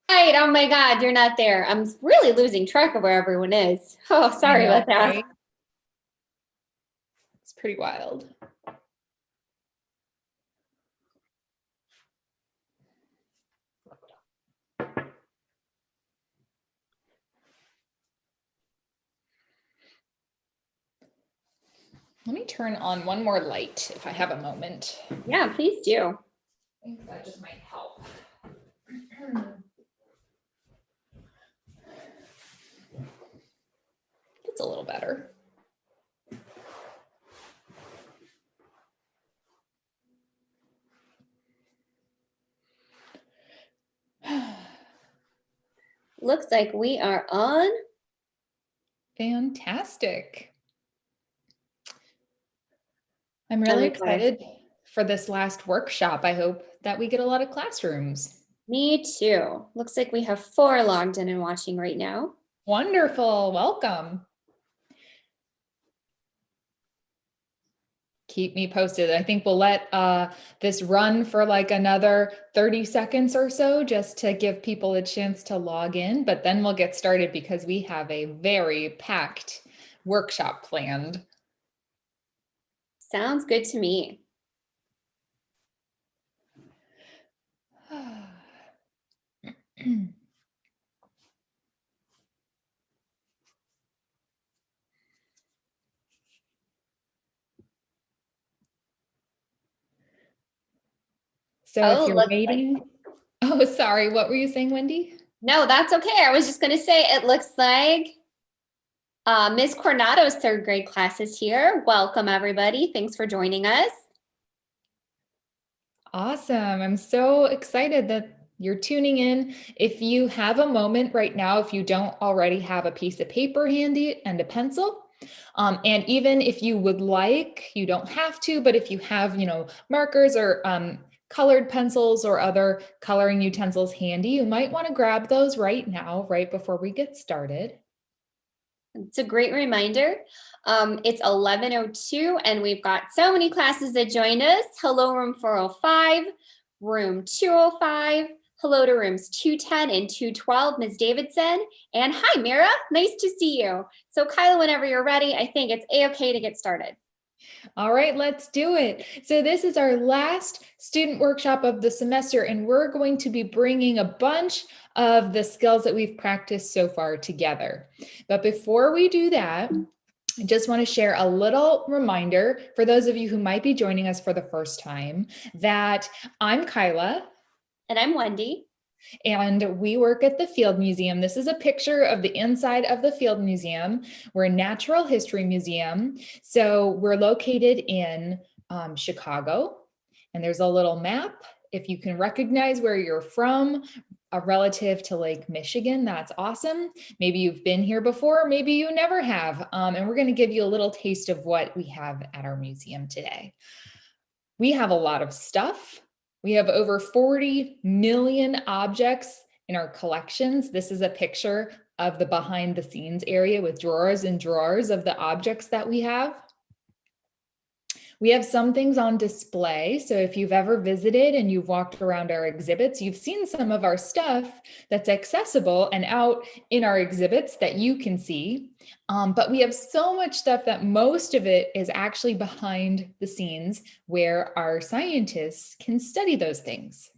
Right. Oh my God, you're not there. I'm really losing track of where everyone is. Oh, I sorry know, about that. right? It's pretty wild. Let me turn on one more light if I have a moment. Yeah, please do. I think that just might help. It's a little better. Looks like we are on. Fantastic. I'm really excited for this last workshop. I hope that we get a lot of classrooms. Me too. Looks like we have 4 logged in and watching right now. Wonderful. Welcome. Keep me posted. I think we'll let this run for like another 30 seconds or so just to give people a chance to log in, but then we'll get started because we have a very packed workshop planned. Sounds good to me. So if you're waiting, oh, sorry, what were you saying, Wendy? No, that's okay. I was just going to say, it looks like Ms. Coronato's 3rd grade class is here. Welcome, everybody. Thanks for joining us. Awesome. I'm so excited that you're tuning in. If you have a moment right now, if you don't already have a piece of paper handy and a pencil, and even if you would like, you don't have to, but if you have, markers or colored pencils or other coloring utensils handy, you might want to grab those right now, right before we get started. It's a great reminder. It's 11:02 and we've got so many classes that joined us. Hello, room 405, room 205. Hello to rooms 210 and 212, Ms. Davidson. And hi, Mira. Nice to see you. So Kyla, whenever you're ready, I think it's A-okay to get started. All right, let's do it. So this is our last student workshop of the semester, and we're going to be bringing a bunch of the skills that we've practiced so far together. But before we do that, I just want to share a little reminder for those of you who might be joining us for the first time that I'm Kyla. And I'm Wendy. And we work at the Field Museum. This is a picture of the inside of the Field Museum. We're a natural history museum. So we're located in Chicago. And there's a little map. If you can recognize where you're from, a relative to Lake Michigan, that's awesome. Maybe you've been here before, maybe you never have. And we're going to give you a little taste of what we have at our museum today. We have a lot of stuff. We have over 40 million objects in our collections. This is a picture of the behind the scenes area with drawers and drawers of the objects that we have. We have some things on display. So if you've ever visited and you've walked around our exhibits, you've seen some of our stuff that's accessible and out in our exhibits that you can see. But we have so much stuff that most of it is actually behind the scenes where our scientists can study those things.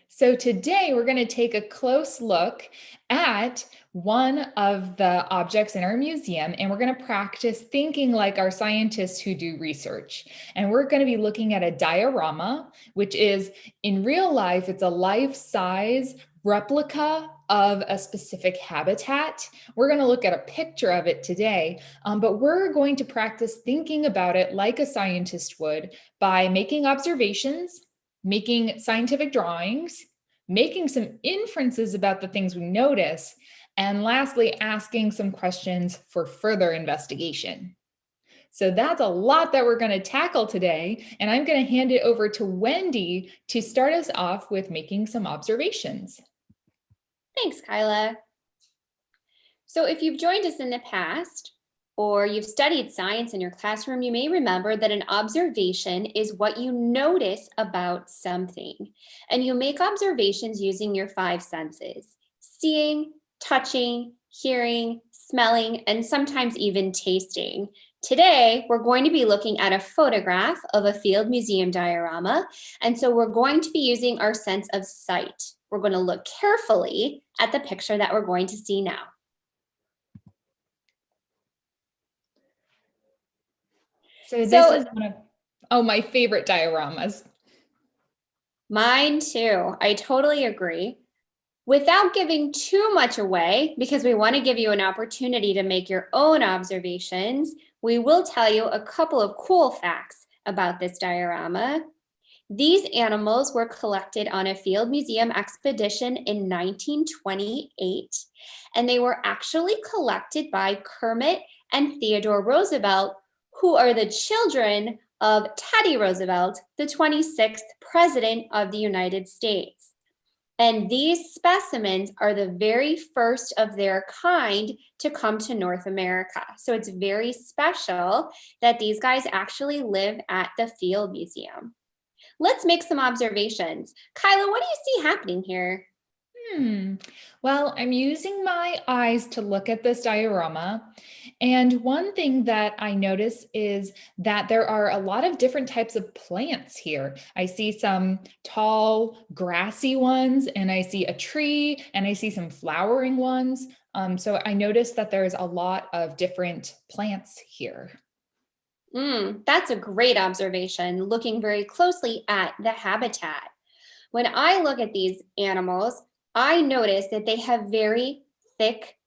So today we're going to take a close look at one of the objects in our museum, and we're going to practice thinking like our scientists who do research. And we're going to be looking at a diorama, which is in real life, it's a life-size replica of a specific habitat. We're going to look at a picture of it today, but we're going to practice thinking about it like a scientist would by making observations, making scientific drawings, making some inferences about the things we notice, and lastly, asking some questions for further investigation. So that's a lot that we're going to tackle today, and I'm going to hand it over to Wendy to start us off with making some observations. Thanks, Kyla. So if you've joined us in the past, or you've studied science in your classroom, you may remember that an observation is what you notice about something. And you make observations using your five senses: seeing, touching, hearing, smelling, and sometimes even tasting. Today, we're going to be looking at a photograph of a field museum diorama. And so we're going to be using our sense of sight. We're going to look carefully at the picture that we're going to see now. So this is one of my favorite dioramas. Mine too. I totally agree. Without giving too much away, because we want to give you an opportunity to make your own observations, we will tell you a couple of cool facts about this diorama. These animals were collected on a field museum expedition in 1928, and they were actually collected by Kermit and Theodore Roosevelt, who are the children of Teddy Roosevelt, the 26th President of the United States. And these specimens are the very first of their kind to come to North America. So it's very special that these guys actually live at the Field Museum. Let's make some observations. Kyla, what do you see happening here? Well, I'm using my eyes to look at this diorama. And one thing that I notice is that there are a lot of different types of plants here. I see some tall, grassy ones, and I see a tree, and I see some flowering ones. So I noticed that there's a lot of different plants here. That's a great observation, looking very closely at the habitat. When I look at these animals, I notice that they have very thick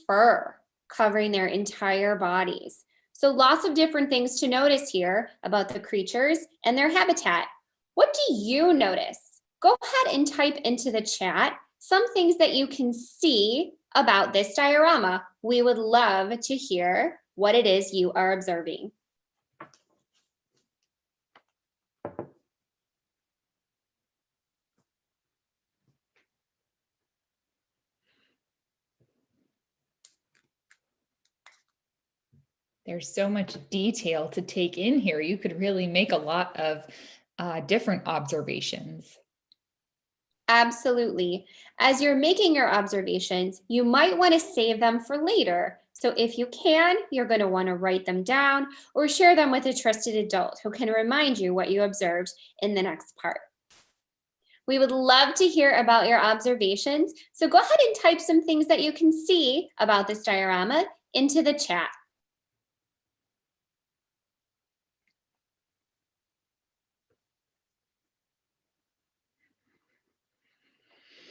fur covering their entire bodies. So lots of different things to notice here about the creatures and their habitat. What do you notice? Go ahead and type into the chat some things that you can see about this diorama. We would love to hear what it is you are observing. There's so much detail to take in here. You could really make a lot of different observations. Absolutely. As you're making your observations, you might want to save them for later. So if you can, you're going to want to write them down or share them with a trusted adult who can remind you what you observed in the next part. We would love to hear about your observations. So go ahead and type some things that you can see about this diorama into the chat.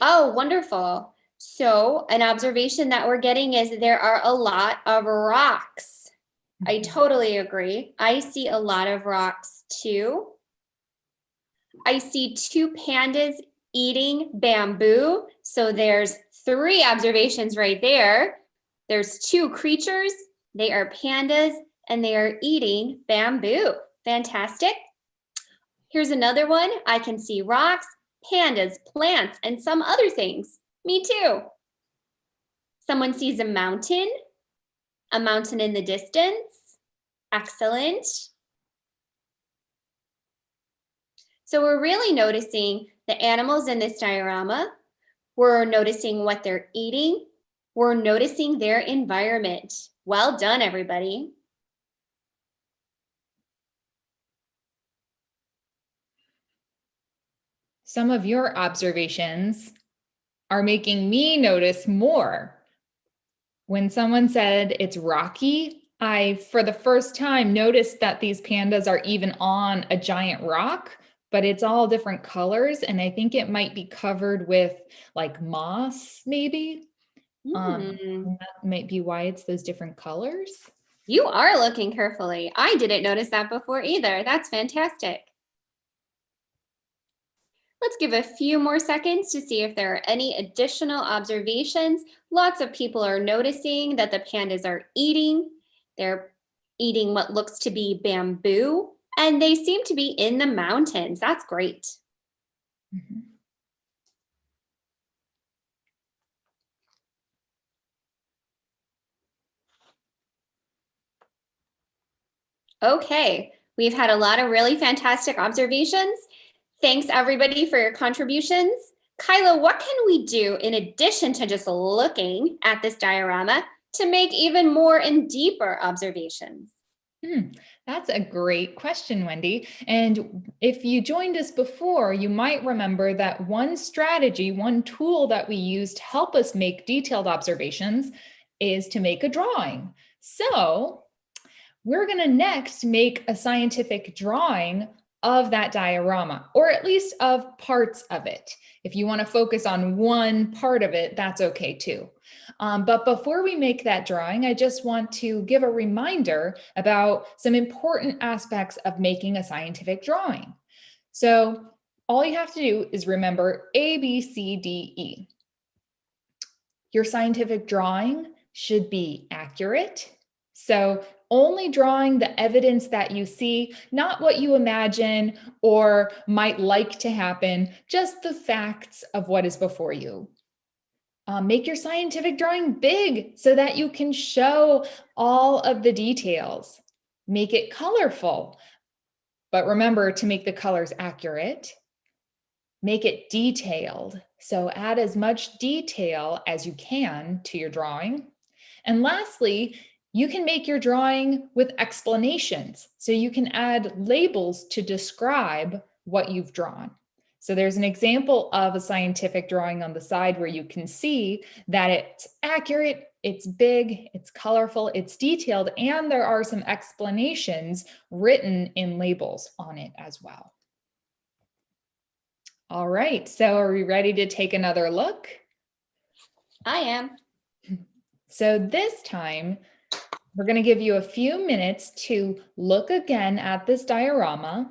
Oh, wonderful. So an observation that we're getting is there are a lot of rocks. I totally agree. I see a lot of rocks too. I see two pandas eating bamboo. So there's three observations right there. There's two creatures. They are pandas and they are eating bamboo. Fantastic. Here's another one. I can see rocks, pandas, plants, and some other things. Me too. Someone sees a mountain in the distance. Excellent. So we're really noticing the animals in this diorama. We're noticing what they're eating. We're noticing their environment. Well done, everybody. Some of your observations are making me notice more. When someone said it's rocky, I, for the first time, noticed that these pandas are even on a giant rock, but it's all different colors. And I think it might be covered with like moss, maybe. That might be why it's those different colors. You are looking carefully. I didn't notice that before either. That's fantastic. Let's give a few more seconds to see if there are any additional observations. Lots of people are noticing that the pandas are eating. They're eating what looks to be bamboo, and they seem to be in the mountains. That's great. Mm-hmm. Okay, we've had a lot of really fantastic observations. Thanks everybody for your contributions. Kyla, what can we do in addition to just looking at this diorama to make even more and deeper observations? That's a great question, Wendy. And if you joined us before, you might remember that one strategy, one tool that we use to help us make detailed observations is to make a drawing. So we're going to next make a scientific drawing of that diorama, or at least of parts of it. If you want to focus on one part of it, that's okay too. But before we make that drawing, I just want to give a reminder about some important aspects of making a scientific drawing. So all you have to do is remember A, B, C, D, E. Your scientific drawing should be accurate. So only drawing the evidence that you see, not what you imagine or might like to happen, just the facts of what is before you. Make your scientific drawing big so that you can show all of the details. Make it colorful, but remember to make the colors accurate. Make it detailed, so add as much detail as you can to your drawing. And lastly, you can make your drawing with explanations, so you can add labels to describe what you've drawn. So there's an example of a scientific drawing on the side where you can see that it's accurate, it's big, it's colorful, it's detailed, and there are some explanations written in labels on it as well. All right, so are we ready to take another look? I am. So this time, we're going to give you a few minutes to look again at this diorama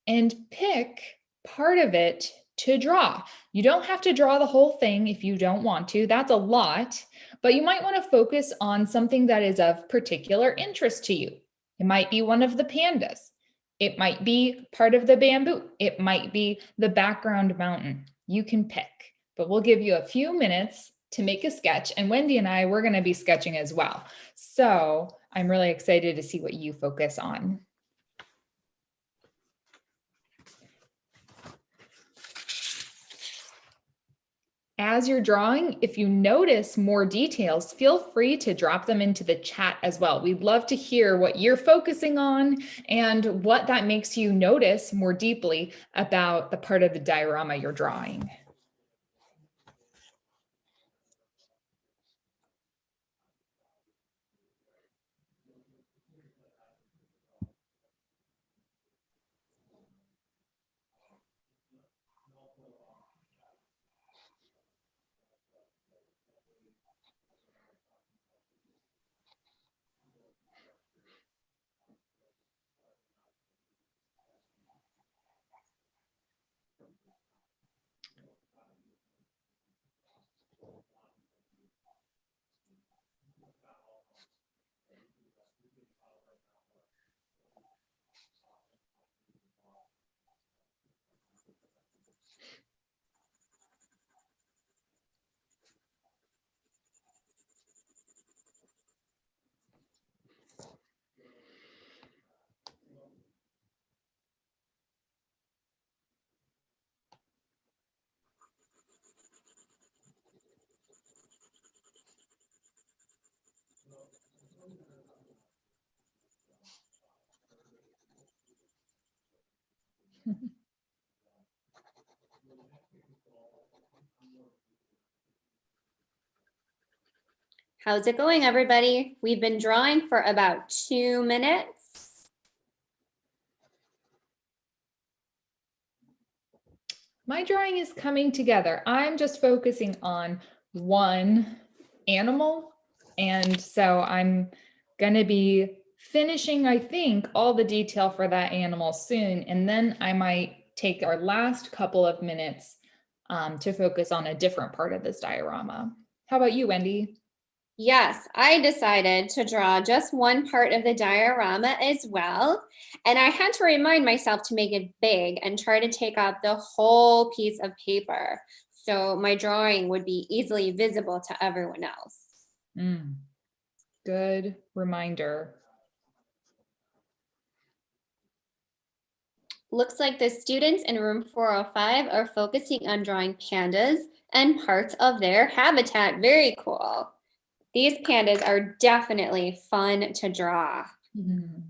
and pick part of it to draw. You don't have to draw the whole thing if you don't want to. That's a lot, but you might want to focus on something that is of particular interest to you. It might be one of the pandas. It might be part of the bamboo. It might be the background mountain. You can pick, but we'll give you a few minutes to make a sketch. And Wendy and I, we're going to be sketching as well. So I'm really excited to see what you focus on. As you're drawing, if you notice more details, feel free to drop them into the chat as well. We'd love to hear what you're focusing on and what that makes you notice more deeply about the part of the diorama you're drawing. How's it going, everybody? We've been drawing for about 2 minutes. My drawing is coming together. I'm just focusing on one animal. And so I'm going to be finishing, I think, all the detail for that animal soon. And then I might take our last couple of minutes to focus on a different part of this diorama. How about you, Wendy? Yes, I decided to draw just one part of the diorama as well. And I had to remind myself to make it big and try to take up the whole piece of paper, so my drawing would be easily visible to everyone else. Good reminder. looks like the students in room 405 are focusing on drawing pandas and parts of their habitat. Very cool. These pandas are definitely fun to draw. Mhm.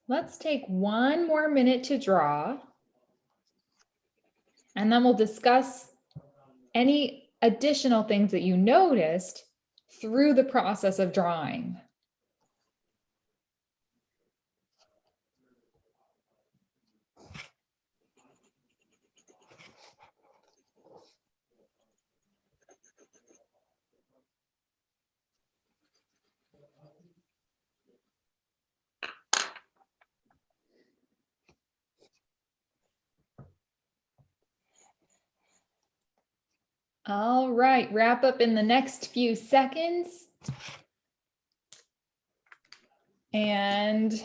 Let's take one more minute to draw, and then we'll discuss any additional things that you noticed through the process of drawing. All right, wrap up in the next few seconds. And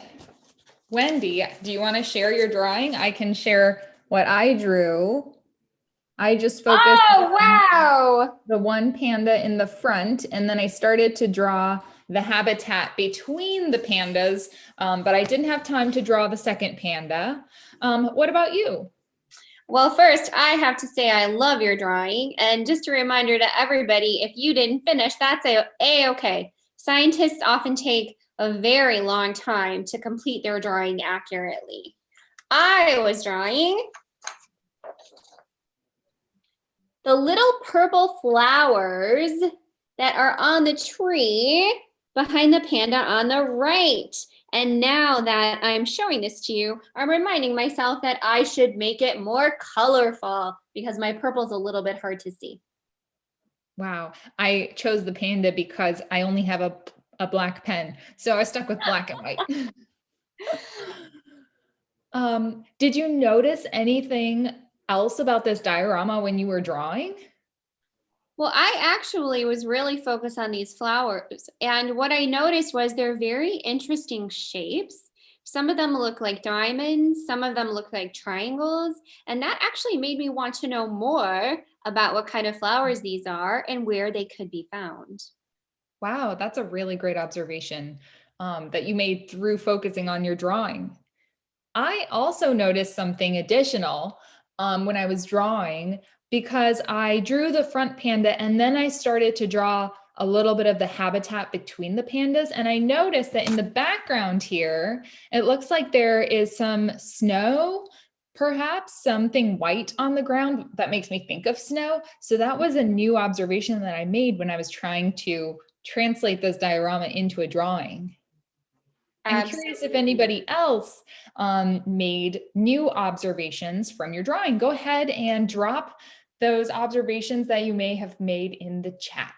Wendy, do you want to share your drawing? I can share what I drew. I just focused Oh, on wow. the one panda in the front, and then I started to draw the habitat between the pandas, but I didn't have time to draw the second panda. What about you? Well, first, I have to say I love your drawing. And just a reminder to everybody, if you didn't finish, that's A-okay. Scientists often take a very long time to complete their drawing accurately. I was drawing the little purple flowers that are on the tree behind the panda on the right. And now that I'm showing this to you, I'm reminding myself that I should make it more colorful because my purple's a little bit hard to see. Wow, I chose the panda because I only have a black pen, so I stuck with black and white. Did you notice anything else about this diorama when you were drawing? Well, I actually was really focused on these flowers. And what I noticed was they're very interesting shapes. Some of them look like diamonds, some of them look like triangles. And that actually made me want to know more about what kind of flowers these are and where they could be found. Wow, that's a really great observation that you made through focusing on your drawing. I also noticed something additional when I was drawing because I drew the front panda and then I started to draw a little bit of the habitat between the pandas. And I noticed that in the background here, it looks like there is some snow, perhaps something white on the ground that makes me think of snow. So that was a new observation that I made when I was trying to translate this diorama into a drawing. I'm curious if anybody else made new observations from your drawing. Go ahead and drop those observations that you may have made in the chat.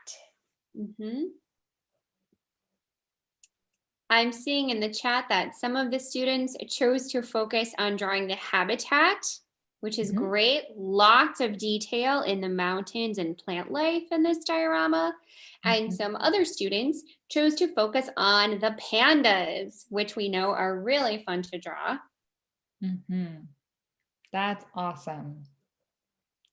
I'm seeing in the chat that some of the students chose to focus on drawing the habitat, which is great. Lots of detail in the mountains and plant life in this diorama. And some other students chose to focus on the pandas, which we know are really fun to draw. That's awesome.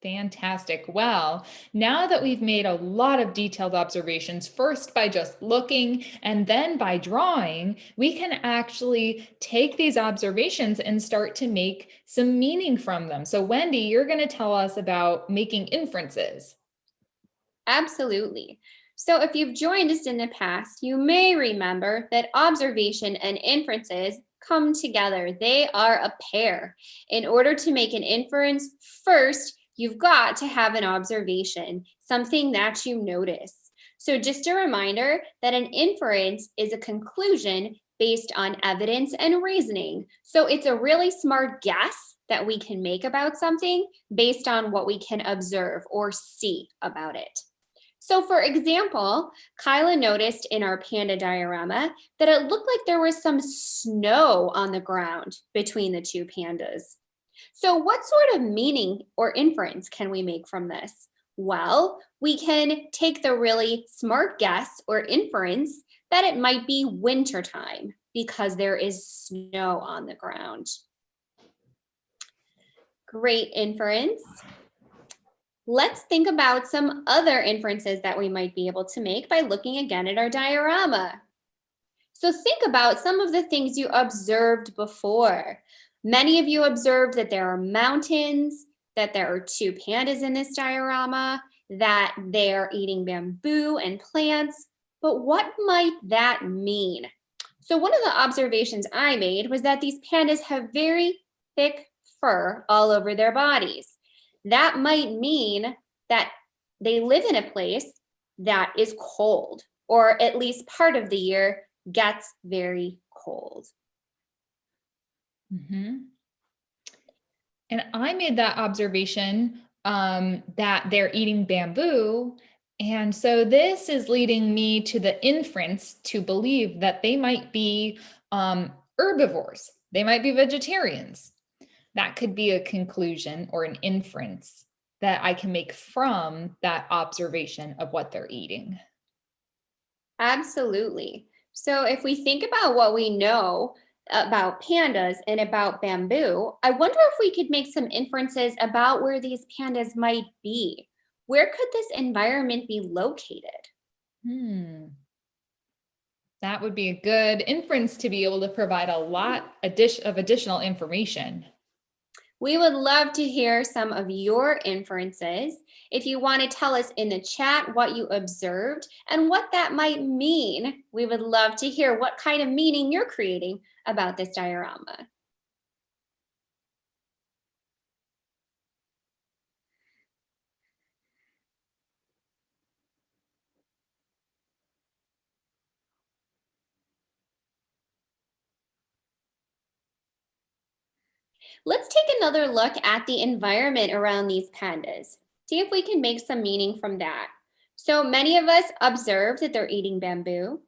Fantastic. Well, now that we've made a lot of detailed observations, first by just looking and then by drawing, we can actually take these observations and start to make some meaning from them. So Wendy, you're going to tell us about making inferences. Absolutely. So if you've joined us in the past, you may remember that observation and inferences come together. They are a pair. In order to make an inference, first, you've got to have an observation, something that you notice. So just a reminder that an inference is a conclusion based on evidence and reasoning. So it's a really smart guess that we can make about something based on what we can observe or see about it. So for example, Kyla noticed in our panda diorama that it looked like there was some snow on the ground between the two pandas. So what sort of meaning or inference can we make from this? Well, we can take the really smart guess or inference that it might be wintertime because there is snow on the ground. Great inference. Let's think about some other inferences that we might be able to make by looking again at our diorama. So think about some of the things you observed before. Many of you observed that there are mountains, that there are two pandas in this diorama, that they are eating bamboo and plants. But what might that mean? So one of the observations I made was that these pandas have very thick fur all over their bodies. That might mean that they live in a place that is cold, or at least part of the year gets very cold. Mm-hmm. And I made that observation that they're eating bamboo. And so this is leading me to the inference to believe that they might be herbivores. They might be vegetarians. That could be a conclusion or an inference that I can make from that observation of what they're eating. Absolutely. So if we think about what we know about pandas and about bamboo, I wonder if we could make some inferences about where these pandas might be. Where could this environment be located? That would be a good inference to be able to provide a lot of additional information. We would love to hear some of your inferences. If you want to tell us in the chat what you observed and what that might mean, we would love to hear what kind of meaning you're creating about this diorama. Let's take another look at the environment around these pandas. See if we can make some meaning from that. So many of us observe that they're eating bamboo,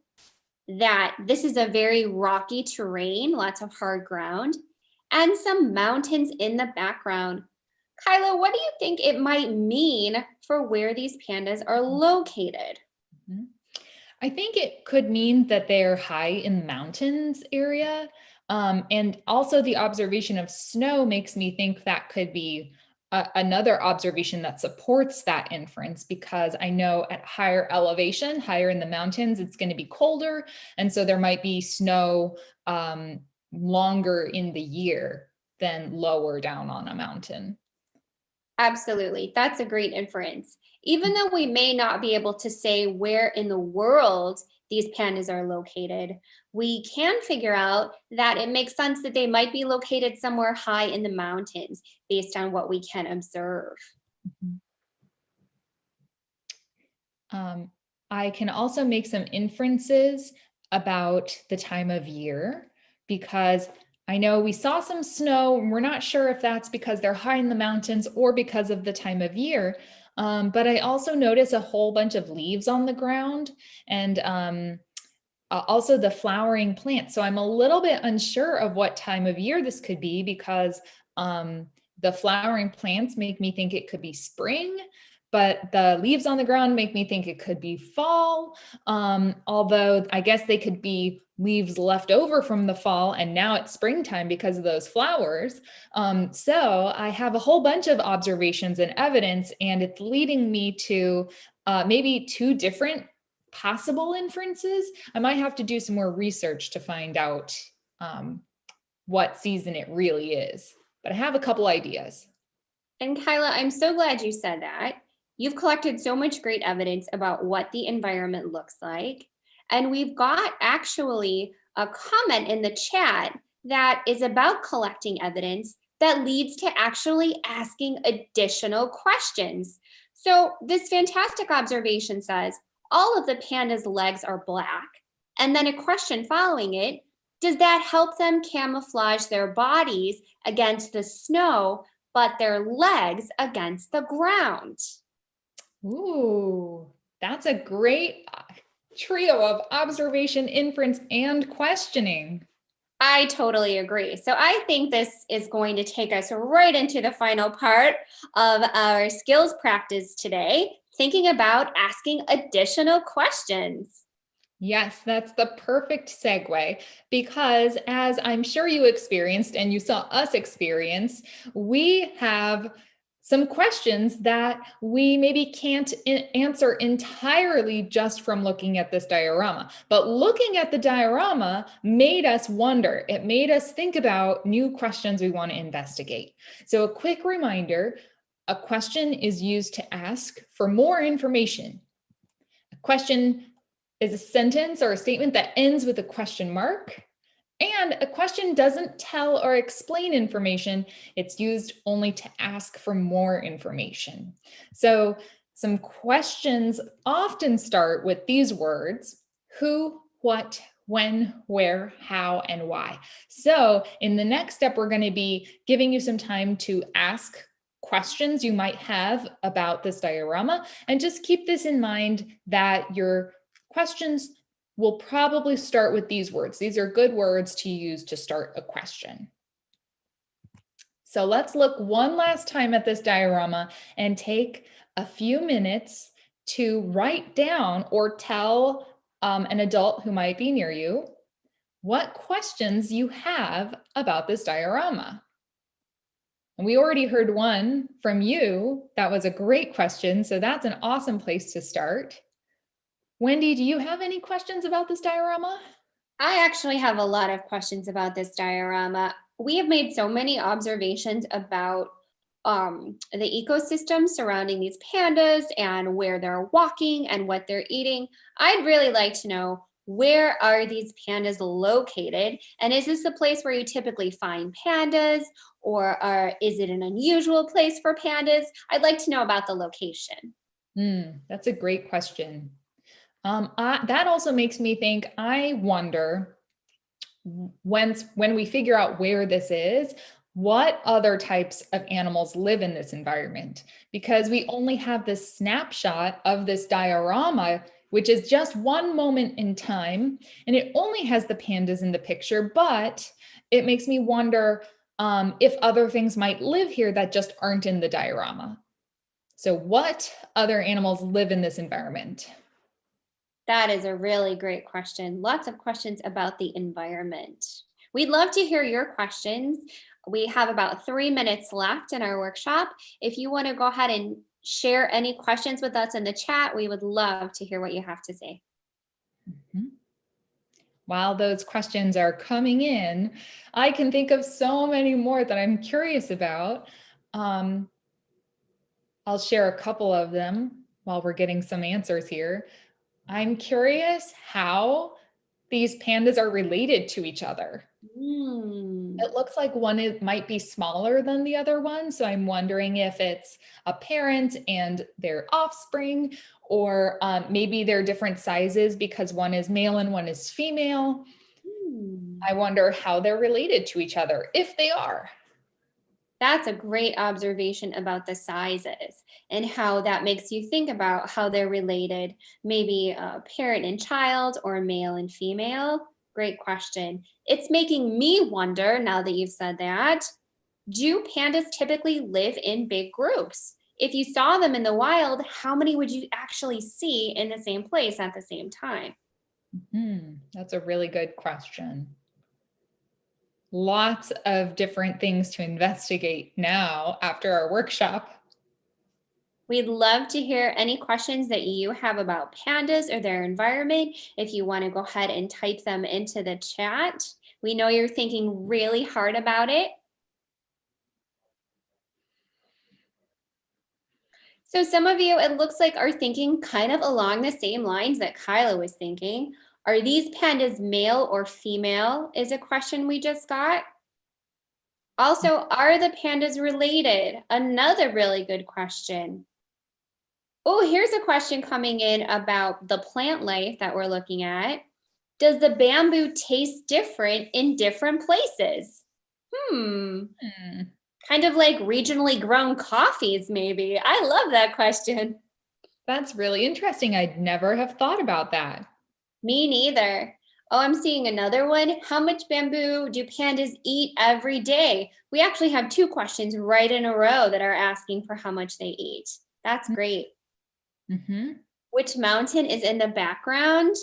that this is a very rocky terrain, lots of hard ground, and some mountains in the background. Kyla, what do you think it might mean for where these pandas are located? I think it could mean that they're high in the mountains area. And also the observation of snow makes me think that could be another observation that supports that inference, because I know at higher elevation, higher in the mountains, it's going to be colder. And so there might be snow longer in the year than lower down on a mountain. Absolutely. That's a great inference. Even though we may not be able to say where in the world these pandas are located, we can figure out that it makes sense that they might be located somewhere high in the mountains based on what we can observe. I can also make some inferences about the time of year, because I know we saw some snow and we're not sure if that's because they're high in the mountains or because of the time of year. But I also notice a whole bunch of leaves on the ground, and also the flowering plants. So I'm a little bit unsure of what time of year this could be, because the flowering plants make me think it could be spring, but the leaves on the ground make me think it could be fall. Although I guess they could be leaves left over from the fall and now it's springtime because of those flowers. So I have a whole bunch of observations and evidence, and it's leading me to maybe two different possible inferences. I might have to do some more research to find out what season it really is, but I have a couple ideas. And Kyla, I'm so glad you said that. You've collected so much great evidence about what the environment looks like. And we've got actually a comment in the chat that is about collecting evidence that leads to actually asking additional questions. So this fantastic observation says, all of the panda's legs are black. And then a question following it, does that help them camouflage their bodies against the snow, but their legs against the ground? Ooh, That's a great trio of observation, inference, and questioning. I totally agree. So I think this is going to take us right into the final part of our skills practice today, thinking about asking additional questions. Yes, that's the perfect segue because, as I'm sure you experienced and you saw us experience, we have some questions that we maybe can't answer entirely just from looking at this diorama. But looking at the diorama made us wonder. It made us think about new questions we want to investigate. So, a quick reminder, a question is used to ask for more information. A question is a sentence or a statement that ends with a question mark. And a question doesn't tell or explain information. It's used only to ask for more information. So some questions often start with these words: who, what, when, where, how, and why. So in the next step, we're going to be giving you some time to ask questions you might have about this diorama. And just keep this in mind that your questions will probably start with these words. These are good words to use to start a question. So let's look one last time at this diorama and take a few minutes to write down or tell an adult who might be near you what questions you have about this diorama. And we already heard one from you. That was a great question. So that's an awesome place to start. Wendy, do you have any questions about this diorama? I actually have a lot of questions about this diorama. We have made so many observations about the ecosystem surrounding these pandas and where they're walking and what they're eating. I'd really like to know, where are these pandas located? And is this the place where you typically find pandas, or is it an unusual place for pandas? I'd like to know about the location. That's a great question. That also makes me think, I wonder, when we figure out where this is, what other types of animals live in this environment? Because we only have this snapshot of this diorama, which is just one moment in time, and it only has the pandas in the picture, but it makes me wonder if other things might live here that just aren't in the diorama. So what other animals live in this environment? That is a really great question. Lots of questions about the environment. We'd love to hear your questions. We have about 3 minutes left in our workshop. If you want to go ahead and share any questions with us in the chat, we would love to hear what you have to say. While those questions are coming in, I can think of so many more that I'm curious about. I'll share a couple of them while we're getting some answers here. I'm curious how these pandas are related to each other. It looks like one might be smaller than the other one. So I'm wondering if it's a parent and their offspring, or maybe they're different sizes because one is male and one is female. I wonder how they're related to each other, if they are. That's a great observation about the sizes and how that makes you think about how they're related, maybe a parent and child or male and female. Great question. It's making me wonder, now that you've said that, do pandas typically live in big groups? If you saw them in the wild, how many would you actually see in the same place at the same time? That's a really good question. Lots of different things to investigate now after our workshop. We'd love to hear any questions that you have about pandas or their environment. If you want to go ahead and type them into the chat. We know you're thinking really hard about it. So some of you, it looks like, are thinking kind of along the same lines that Kyla was thinking. Are these pandas male or female is a question we just got. Also, are the pandas related? Another really good question. Oh, here's a question coming in about the plant life that we're looking at. Does the bamboo taste different in different places? Kind of like regionally grown coffees, maybe. I love that question. That's really interesting. I'd never have thought about that. Me neither. Oh, I'm seeing another one. How much bamboo do pandas eat every day? We actually have two questions right in a row that are asking for how much they eat. That's great. Mm-hmm. Which mountain is in the background?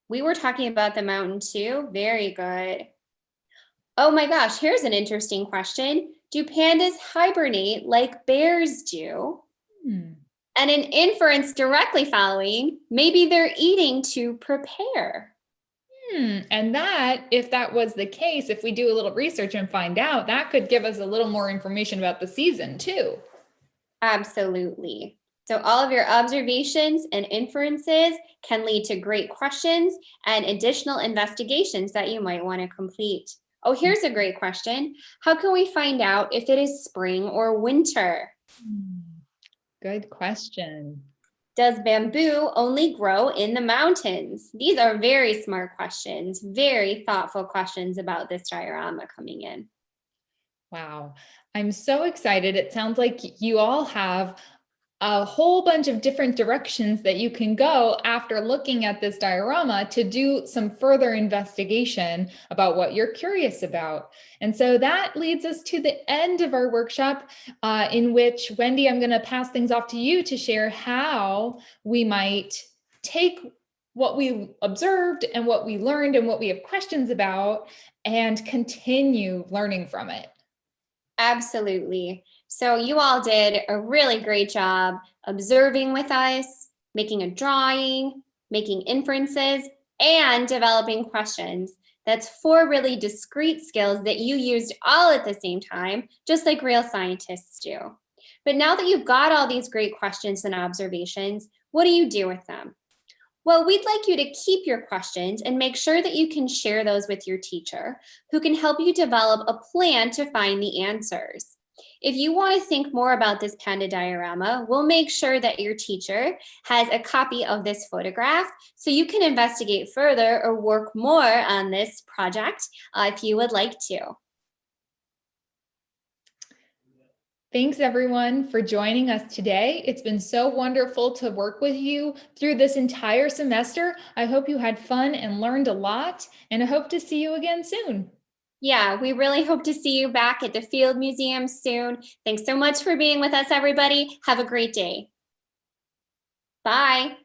We were talking about the mountain too. Very good. Oh my gosh, here's an interesting question. Do pandas hibernate like bears do? Hmm. And an inference directly following, maybe they're eating to prepare. And that, if that was the case, if we do a little research and find out, that could give us a little more information about the season too. Absolutely. So all of your observations and inferences can lead to great questions and additional investigations that you might want to complete. Oh, here's a great question. How can we find out if it is spring or winter? Good question. Does bamboo only grow in the mountains? These are very smart questions, very thoughtful questions about this diorama coming in. Wow. I'm so excited. It sounds like you all have a whole bunch of different directions that you can go after looking at this diorama to do some further investigation about what you're curious about. And so that leads us to the end of our workshop, in which, Wendy, I'm going to pass things off to you to share how we might take what we observed and what we learned and what we have questions about and continue learning from it. Absolutely. So you all did a really great job observing with us, making a drawing, making inferences, and developing questions. That's four really discrete skills that you used all at the same time, just like real scientists do. But now that you've got all these great questions and observations, what do you do with them? Well, we'd like you to keep your questions and make sure that you can share those with your teacher, who can help you develop a plan to find the answers. If you want to think more about this panda diorama, we'll make sure that your teacher has a copy of this photograph so you can investigate further or work more on this project if you would like to. Thanks everyone for joining us today. It's been so wonderful to work with you through this entire semester. I hope you had fun and learned a lot, and I hope to see you again soon. Yeah, we really hope to see you back at the Field Museum soon. Thanks so much for being with us, everybody. Have a great day. Bye.